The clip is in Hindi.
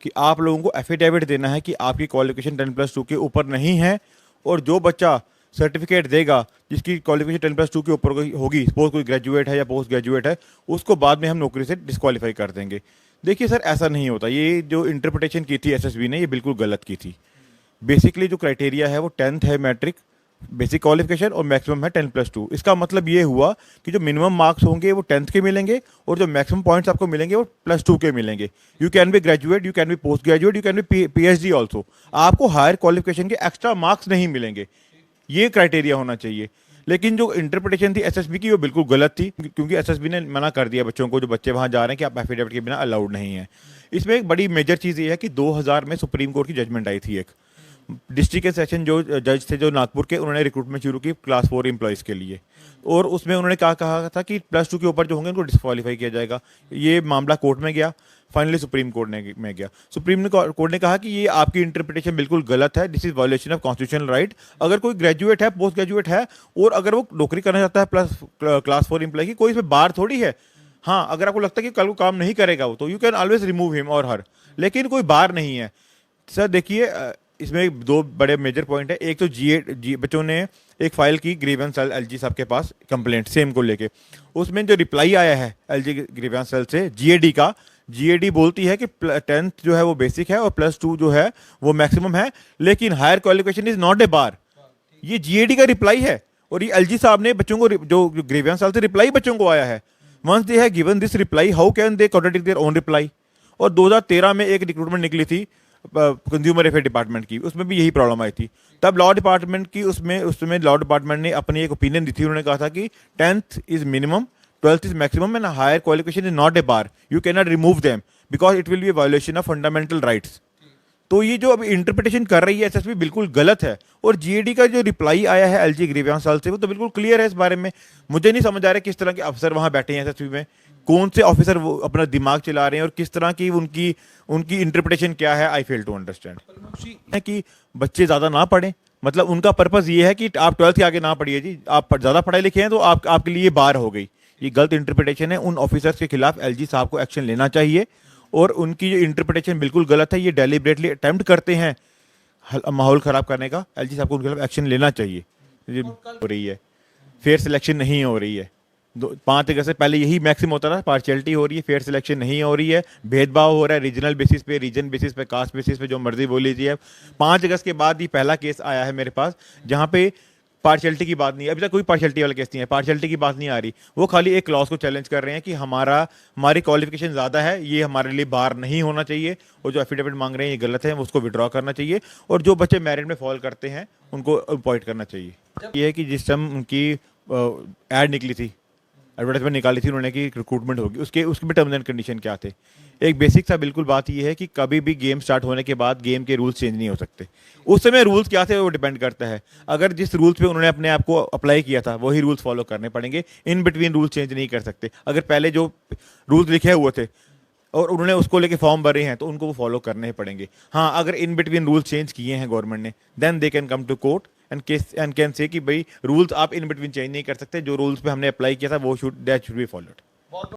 कि आप लोगों को एफिडेविट देना है कि आपकी क्वालिफिकेशन 10+2 के ऊपर नहीं है, और जो बच्चा सर्टिफिकेट देगा जिसकी क्वालिफिकेशन 10+2 के ऊपर होगी, सपोज कोई ग्रेजुएट है या पोस्ट ग्रेजुएट है, उसको बाद में हम नौकरी से डिस्क्वालीफाई कर देंगे। देखिए सर, ऐसा नहीं होता। ये जो इंटरप्रिटेशन की थी एसएसबी ने, ये बिल्कुल गलत की थी। बेसिकली जो क्राइटेरिया है वो 10th है मैट्रिक बेसिक क्वालिफिकेशन, और मैक्सिमम है 10+2। इसका मतलब ये हुआ कि जो मिनिमम मार्क्स होंगे वो 10th के मिलेंगे, और जो मैक्सिमम पॉइंट्स आपको मिलेंगे वो +2 के मिलेंगे। You can be graduate, you can be post graduate, you can be PhD also. आपको हायर क्वालिफिकेशन के एक्स्ट्रा मार्क्स नहीं मिलेंगे, ये क्राइटेरिया होना चाहिए। लेकिन जो इंटरप्रिटेशन थी एसएसबी की वो बिल्कुल गलत थी, क्योंकि एसएसबी ने मना कर दिया बच्चों को, जो बच्चे वहाँ जा रहे हैं, कि आप एफिडेविट के बिना अलाउड नहीं है। इसमें एक बड़ी मेजर चीज़ ये है कि 2000 में सुप्रीम कोर्ट की जजमेंट आई थी। एक डिस्ट्रिक्ट के सेशन जो जज थे जो नागपुर के, उन्होंने रिक्रूटमेंट शुरू की क्लास 4 एम्प्लॉयज़ के लिए, और उसमें उन्होंने कहा था कि +2 के ऊपर जो होंगे उनको डिस्क्वालीफाई किया जाएगा। ये मामला कोर्ट में गया, फाइनली सुप्रीम कोर्ट में गया। सुप्रीम कोर्ट ने कहा कि ये आपकी इंटरप्रिटेशन बिल्कुल गलत है, this is violation of constitutional right. अगर कोई ग्रेजुएट है, पोस्ट ग्रेजुएट है, और अगर वो नौकरी करना चाहता है प्लस क्लास 4 एम्प्लॉय की, कोई इसमें बार थोड़ी है। हाँ, अगर आपको लगता है कि कल को काम नहीं करेगा वो, तो you can always remove him और हर, लेकिन कोई बार नहीं है। सर देखिए, इसमें दो बड़े मेजर पॉइंट है। एक तो बच्चों ने एक फाइल की ग्रीवेंस सेल एलजी साहब के पास कंप्लेंट सेम को लेके, उसमें जो रिप्लाई आया है एलजी ग्रीवेंस सेल से जीएडी का, जीएडी बोलती है कि 10th जो है वो बेसिक है और +2 जो है वो मैक्सिमम है, लेकिन higher qualification is not a bar. ये जीएडी का रिप्लाई है, और ये एलजी साहब ने बच्चों को जो ग्रीवेंस सेल से रिप्लाई बच्चों को आया है, once they have given this reply, how can they contradict their own reply. और 2013 में एक रिक्रूटमेंट निकली थी कंज्यूमर अफेयर डिपार्टमेंट की, उसमें भी यही प्रॉब्लम आई थी। तब लॉ डिपार्टमेंट की उसमें लॉ डिपार्टमेंट ने अपनी एक ओपिनियन दी थी। उन्होंने कहा था कि 10th is minimum, 12th is maximum, and higher qualification is not a bar, you cannot remove them because it will be violation of fundamental rights. तो ये जो अभी इंटरप्रिटेशन कर रही है एसएसबी बिल्कुल गलत है। और जीएडी का जो रिप्लाई आया है एलजी ग्रीवेंस सेल से, वो तो बिल्कुल क्लियर है इस बारे में। मुझे नहीं समझ आ रहा किस तरह के अफसर वहां बैठे हैं एसएसबी में, कौन से ऑफिसर वो अपना दिमाग चला रहे हैं, और किस तरह की उनकी उनकी इंटरप्रिटेशन क्या है। आई फेल टू अंडरस्टैंड है कि बच्चे ज़्यादा ना पढ़ें, मतलब उनका पर्पज़ ये है कि आप 12th के आगे ना पढ़िए जी, आप ज़्यादा पढ़े लिखे हैं तो आपके लिए बार हो गई। ये गलत इंटरप्रिटेशन है। उन ऑफिसर्स के खिलाफ एलजी साहब को एक्शन लेना चाहिए, और उनकी जो इंटरप्रिटेशन बिल्कुल गलत है, ये डेलिबरेटली अटेम्प्ट करते हैं माहौल ख़राब करने का। एलजी साहब को उनके खिलाफ एक्शन लेना चाहिए। ये हो रही है, फेयर सिलेक्शन नहीं हो रही है। 5 अगस्त से पहले यही मैक्सिमम होता था, पार्शियलिटी हो रही है, फेयर सिलेक्शन नहीं हो रही है, भेदभाव हो रहा है रीजनल बेसिस पे, रीजन बेसिस पे, कास्ट बेसिस पे, जो मर्जी बोल लीजिए। 5 अगस्त के बाद ये पहला केस आया है मेरे पास जहाँ पे पार्शियलिटी की बात नहीं है। अभी तक कोई पार्शियलिटी वाला केस नहीं है, पार्शियलिटी की बात नहीं आ रही। वो खाली एक क्लॉज को चैलेंज कर रहे हैं कि हमारी क्वालिफिकेशन ज़्यादा है, ये हमारे लिए बार नहीं होना चाहिए, और जो एफिडेविट मांग रहे हैं ये गलत है, उसको विड्रॉ करना चाहिए, और जो बच्चे मेरिट में फॉल करते हैं उनको अपॉइंट करना चाहिए। ये है कि जिस टाइम उनकी एड निकली थी, एडवर्टाइजमेंट निकाली थी उन्होंने कि रिक्रूटमेंट होगी, उसके भी टर्म्स एंड कंडीशन क्या थे। एक बेसिक सा बिल्कुल बात ये है कि कभी भी गेम स्टार्ट होने के बाद गेम के रूल्स चेंज नहीं हो सकते। उस समय रूल्स क्या थे वो डिपेंड करता है। अगर जिस रूल्स पे उन्होंने अपने आप को अप्लाई किया था वही रूल्स फॉलो करने पड़ेंगे, इन बिटवीन रूल्स चेंज नहीं कर सकते। अगर पहले जो रूल्स लिखे हुए थे और उन्होंने उसको लेके फॉर्म भरे हैं तो उनको वो फॉलो करने ही पड़ेंगे। हाँ, अगर इन बिटवीन रूल्स चेंज किए हैं गवर्नमेंट ने, then they can come to court and can say कि भाई रूल्स आप इन बिटवीन चेंज नहीं कर सकते, जो रूल्स पे हमने अप्लाई किया था वो दैट शुड बी फॉलोड।